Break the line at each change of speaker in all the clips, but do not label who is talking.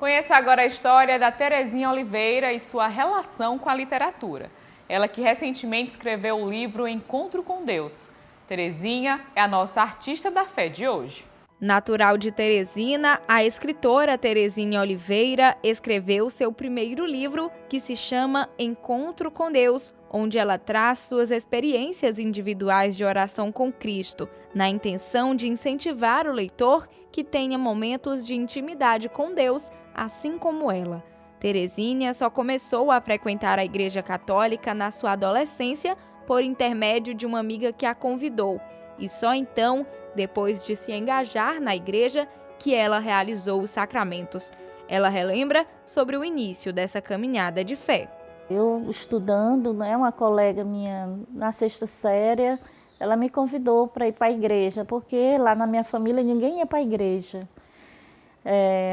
Conheça agora a história da Terezinha Oliveira e sua relação com a literatura. Ela que recentemente escreveu o livro Encontro com Deus. Terezinha é a nossa artista da fé de hoje.
Natural de Teresina, a escritora Terezinha Oliveira escreveu seu primeiro livro, que se chama Encontro com Deus, onde ela traz suas experiências individuais de oração com Cristo, na intenção de incentivar o leitor que tenha momentos de intimidade com Deus, assim como ela. Terezinha só começou a frequentar a Igreja Católica na sua adolescência por intermédio de uma amiga que a convidou, e só então, depois de se engajar na igreja, que ela realizou os sacramentos. Ela relembra sobre o início dessa caminhada de fé.
Eu estudando, né, uma colega minha na sexta série, ela me convidou para ir para a igreja, porque lá na minha família ninguém ia para a igreja.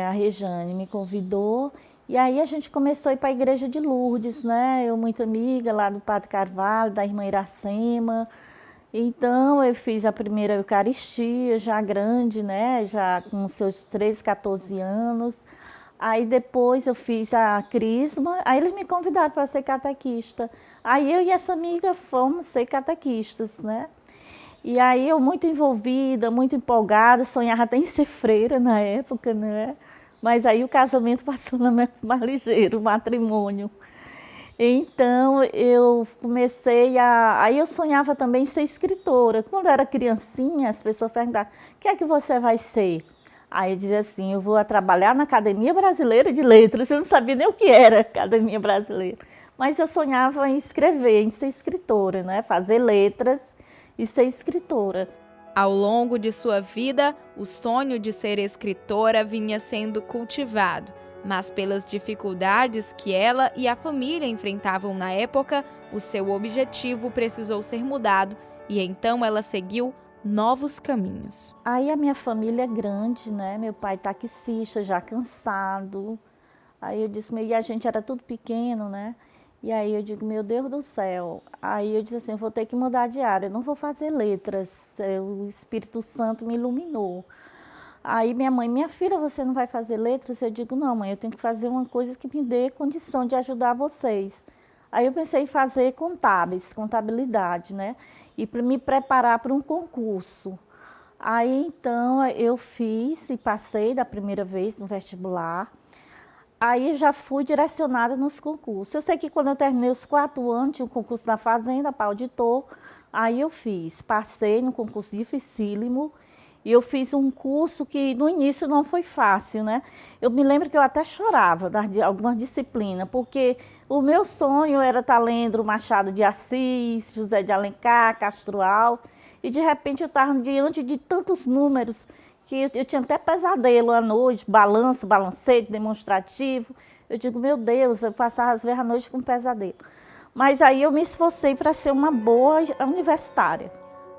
A Rejane me convidou e aí a gente começou a ir para a igreja de Lourdes, né? Eu muito amiga lá do Padre Carvalho, da irmã Iracema. Então, eu fiz a primeira Eucaristia, já grande, né? Já com seus 13, 14 anos. Aí depois eu fiz a Crisma, aí eles me convidaram para ser catequista. Aí eu e essa amiga fomos ser catequistas, né? E aí eu muito envolvida, muito empolgada, sonhava até em ser freira na época, né? Mas aí o casamento passou mais ligeiro, o matrimônio. Então, eu comecei a... Aí eu sonhava também em ser escritora. Quando eu era criancinha, as pessoas perguntavam, o que é que você vai ser? Aí eu dizia assim, eu vou trabalhar na Academia Brasileira de Letras. Eu não sabia nem o que era Academia Brasileira. Mas eu sonhava em escrever, em ser escritora, né? Fazer letras e ser escritora.
Ao longo de sua vida, o sonho de ser escritora vinha sendo cultivado. Mas pelas dificuldades que ela e a família enfrentavam na época, o seu objetivo precisou ser mudado e então ela seguiu novos caminhos.
Aí a minha família é grande, né? Meu pai taxista, já cansado. Aí eu disse, e a gente era tudo pequeno, né? E aí eu digo, meu Deus do céu. Aí eu disse assim, eu vou ter que mudar de área, eu não vou fazer letras. O Espírito Santo me iluminou. Aí minha mãe, minha filha, você não vai fazer letras? Eu digo, não, mãe, eu tenho que fazer uma coisa que me dê condição de ajudar vocês. Aí eu pensei em fazer contabilidade, né? E para me preparar para um concurso. Aí então eu fiz e passei da primeira vez no vestibular. Aí já fui direcionada nos concursos. Eu sei que quando eu terminei os 4 anos, tinha um concurso na Fazenda para auditor. Aí eu fiz, passei no concurso dificílimo. E eu fiz um curso que no início não foi fácil, né? Eu me lembro que eu até chorava de algumas disciplinas, porque o meu sonho era estar lendo Machado de Assis, José de Alencar, Castro Alves, e de repente eu estava diante de tantos números que eu tinha até pesadelo à noite, balanço, balancete, demonstrativo. Eu digo, meu Deus, eu passava às vezes a noite com pesadelo. Mas aí eu me esforcei para ser uma boa universitária.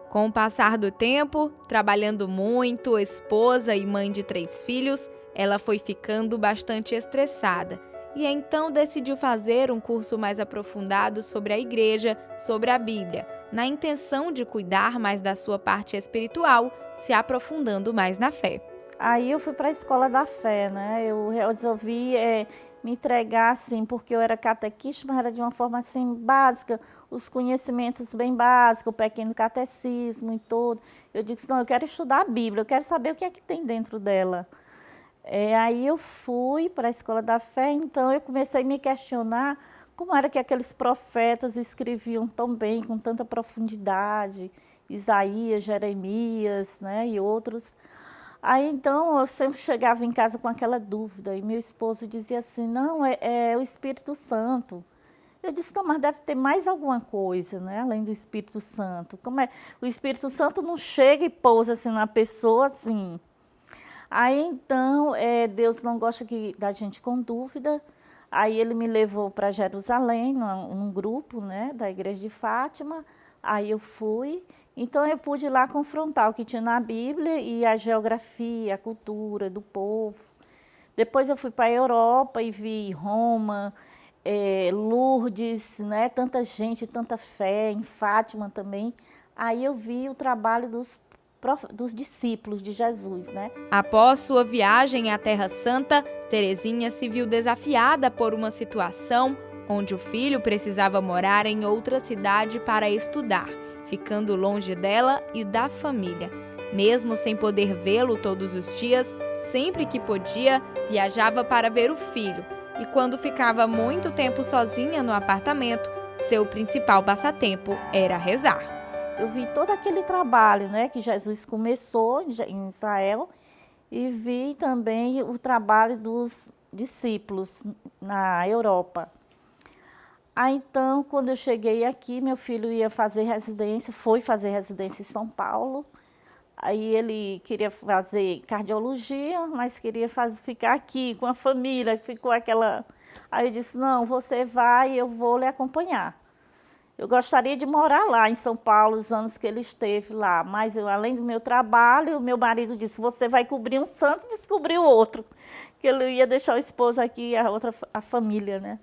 Com o passar do tempo, trabalhando muito, esposa e mãe de 3 filhos, ela foi ficando bastante estressada e então decidiu fazer um curso mais aprofundado sobre a igreja, sobre a Bíblia, na intenção de cuidar mais da sua parte espiritual, se aprofundando mais na fé.
Aí eu fui para a escola da fé, né? Eu resolvi me entregar assim, porque eu era catequista, mas era de uma forma assim básica, os conhecimentos bem básicos, o pequeno catecismo e todo. Eu disse, não, eu quero estudar a Bíblia, eu quero saber o que é que tem dentro dela. Aí eu fui para a escola da fé, então eu comecei a me questionar como era que aqueles profetas escreviam tão bem, com tanta profundidade, Isaías, Jeremias, né, e outros. Aí, então, eu sempre chegava em casa com aquela dúvida, e meu esposo dizia assim, não, é o Espírito Santo. Eu disse, não, mas deve ter mais alguma coisa, né, além do Espírito Santo. Como é? O Espírito Santo não chega e pousa assim, na pessoa assim. Aí, então, Deus não gosta da gente com dúvida. Aí ele me levou para Jerusalém, num grupo, né, da Igreja de Fátima. Aí eu fui. Então, eu pude ir lá confrontar o que tinha na Bíblia e a geografia, a cultura do povo. Depois eu fui para a Europa e vi Roma, Lourdes, né? Tanta gente, tanta fé, em Fátima também. Aí eu vi o trabalho dos dos discípulos de Jesus, né?
Após sua viagem à Terra Santa, Terezinha se viu desafiada por uma situação onde o filho precisava morar em outra cidade para estudar, ficando longe dela e da família. Mesmo sem poder vê-lo todos os dias, sempre que podia, viajava para ver o filho. E quando ficava muito tempo sozinha no apartamento, seu principal passatempo era rezar.
Eu vi todo aquele trabalho, né, que Jesus começou em Israel e vi também o trabalho dos discípulos na Europa. Aí, então, quando eu cheguei aqui, meu filho ia fazer residência, foi fazer residência em São Paulo. Aí ele queria fazer cardiologia, mas queria ficar aqui com a família, ficou aquela... Aí eu disse, não, você vai, eu vou lhe acompanhar. Eu gostaria de morar lá em São Paulo, os anos que ele esteve lá, mas eu, além do meu trabalho, o meu marido disse, você vai cobrir um santo e descobrir o outro, que ele ia deixar o esposo aqui e a família, né?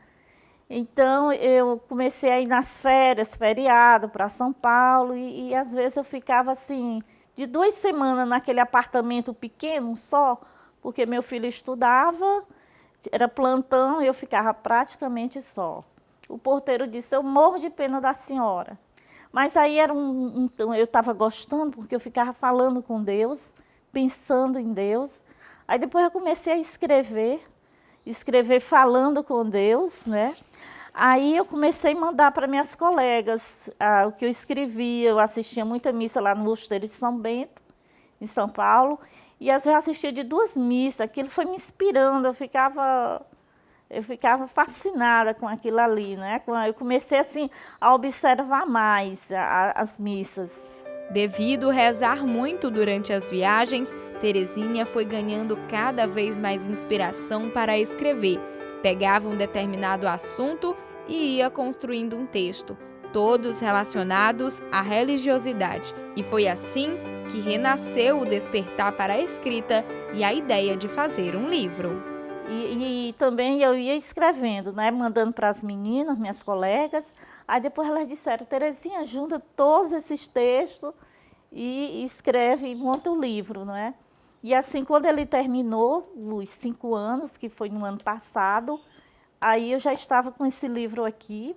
Então, eu comecei a ir nas férias, feriado, para São Paulo, e às vezes eu ficava assim, de 2 semanas naquele apartamento pequeno só, porque meu filho estudava, era plantão e eu ficava praticamente só. O porteiro disse, eu morro de pena da senhora. Mas aí era eu estava gostando, porque eu ficava falando com Deus, pensando em Deus. Aí depois eu comecei a escrever falando com Deus, né? Aí eu comecei a mandar para minhas colegas o que eu escrevia. Eu assistia muita missa lá no Mosteiro de São Bento, em São Paulo, e às vezes eu assistia de 2 missas. Aquilo foi me inspirando, eu ficava fascinada com aquilo ali, né? Eu comecei assim a observar mais as missas.
Devido rezar muito durante as viagens, Terezinha foi ganhando cada vez mais inspiração para escrever. Pegava um determinado assunto e ia construindo um texto, todos relacionados à religiosidade. E foi assim que renasceu o despertar para a escrita e a ideia de fazer um livro.
E também eu ia escrevendo, né, mandando para as meninas, minhas colegas. Aí depois elas disseram, Terezinha, junta todos esses textos e escreve e monta o livro, não é? E assim, quando ele terminou, os 5 anos, que foi no ano passado, aí eu já estava com esse livro aqui,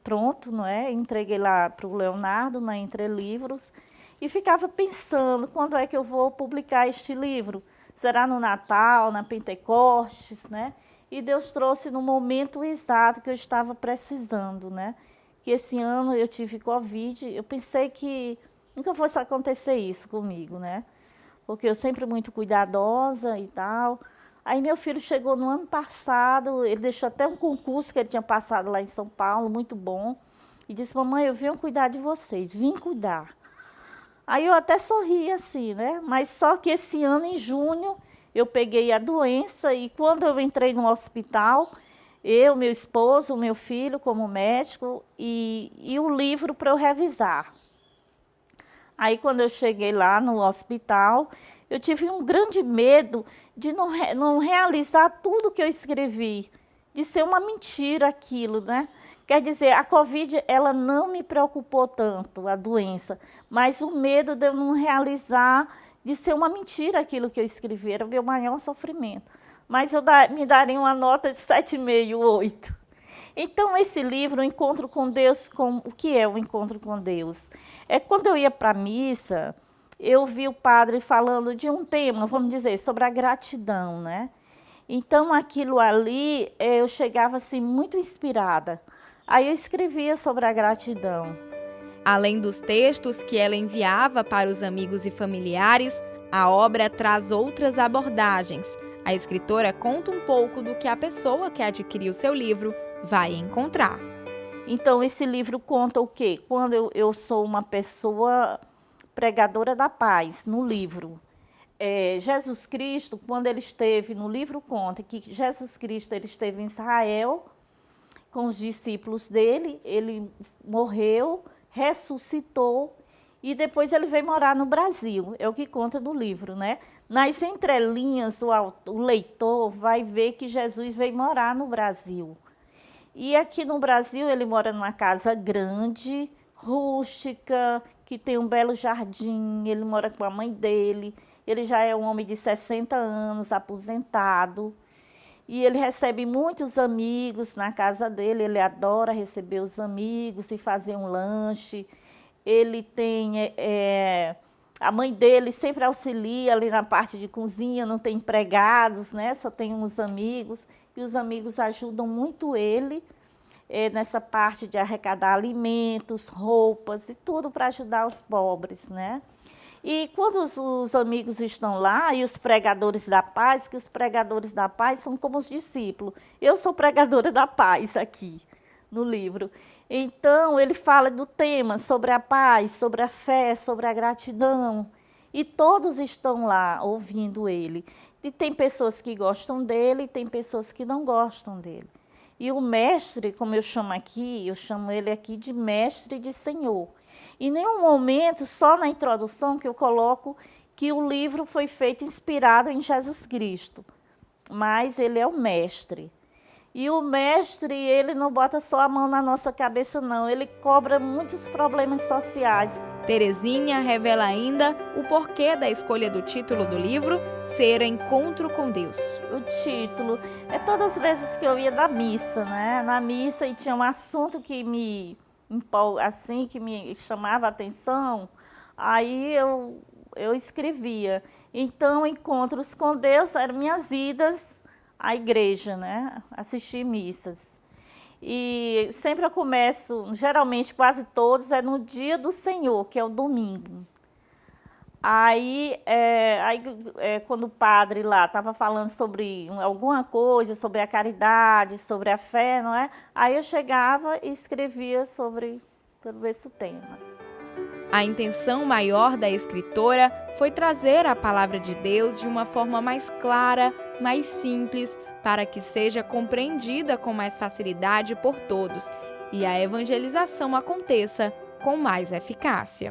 pronto, não é? Entreguei lá para o Leonardo, na Entre Livros, e ficava pensando, quando é que eu vou publicar este livro? Será no Natal, na Pentecostes, né? E Deus trouxe no momento exato que eu estava precisando, né? Que esse ano eu tive Covid, eu pensei que nunca fosse acontecer isso comigo, né? Porque eu sempre muito cuidadosa e tal. Aí meu filho chegou no ano passado, ele deixou até um concurso que ele tinha passado lá em São Paulo, muito bom, e disse, mamãe, eu vim cuidar de vocês, vim cuidar. Aí eu até sorri assim, né? Mas só que esse ano, em junho, eu peguei a doença e quando eu entrei no hospital, eu, meu esposo, meu filho como médico e o livro para eu revisar. Aí quando eu cheguei lá no hospital, eu tive um grande medo de não realizar tudo que eu escrevi, de ser uma mentira aquilo, né? Quer dizer, a Covid, ela não me preocupou tanto, a doença, mas o medo de eu não realizar, de ser uma mentira aquilo que eu escrevi, era o meu maior sofrimento. Mas eu me daria uma nota de 7,5, 8. Então, esse livro, o Encontro com Deus, o que é o Encontro com Deus? É quando eu ia para a missa, eu vi o padre falando de um tema, vamos dizer, sobre a gratidão, né? Então, aquilo ali, eu chegava assim, muito inspirada. Aí eu escrevia sobre a gratidão.
Além dos textos que ela enviava para os amigos e familiares, a obra traz outras abordagens. A escritora conta um pouco do que a pessoa que adquiriu seu livro vai encontrar.
Então, esse livro conta o quê? Quando eu sou uma pessoa pregadora da paz, no livro. Jesus Cristo, quando ele esteve, no livro conta que Jesus Cristo ele esteve em Israel com os discípulos dele, ele morreu, ressuscitou e depois ele veio morar no Brasil, é o que conta no livro, né? Nas entrelinhas, o leitor vai ver que Jesus veio morar no Brasil. E aqui no Brasil ele mora numa casa grande, rústica, que tem um belo jardim, ele mora com a mãe dele, ele já é um homem de 60 anos, aposentado, e ele recebe muitos amigos na casa dele, ele adora receber os amigos e fazer um lanche. Ele tem, a mãe dele sempre auxilia ali na parte de cozinha, não tem empregados, né? Só tem uns amigos, e os amigos ajudam muito ele nessa parte de arrecadar alimentos, roupas e tudo para ajudar os pobres, né? E quando os amigos estão lá, e os pregadores da paz, que os pregadores da paz são como os discípulos. Eu sou pregadora da paz aqui no livro. Então, ele fala do tema sobre a paz, sobre a fé, sobre a gratidão. E todos estão lá ouvindo ele. E tem pessoas que gostam dele, e tem pessoas que não gostam dele. E o mestre, como eu chamo ele aqui de mestre de Senhor. Em nenhum momento, só na introdução, que eu coloco que o livro foi feito inspirado em Jesus Cristo. Mas ele é o mestre. E o mestre, ele não bota só a mão na nossa cabeça, não. Ele cobra muitos problemas sociais.
Terezinha revela ainda o porquê da escolha do título do livro, Ser Encontro com Deus.
O título é todas as vezes que eu ia na missa, né? Na missa, e tinha um assunto que me assim, que me chamava a atenção, aí eu escrevia. Então, encontros com Deus eram minhas idas à igreja, né? Assistir missas. E sempre eu começo, geralmente quase todos, é no dia do Senhor, que é o domingo. Aí quando o padre lá estava falando sobre alguma coisa, sobre a caridade, sobre a fé, não é? Aí eu chegava e escrevia sobre esse tema.
A intenção maior da escritora foi trazer a palavra de Deus de uma forma mais clara, mais simples, para que seja compreendida com mais facilidade por todos e a evangelização aconteça com mais eficácia.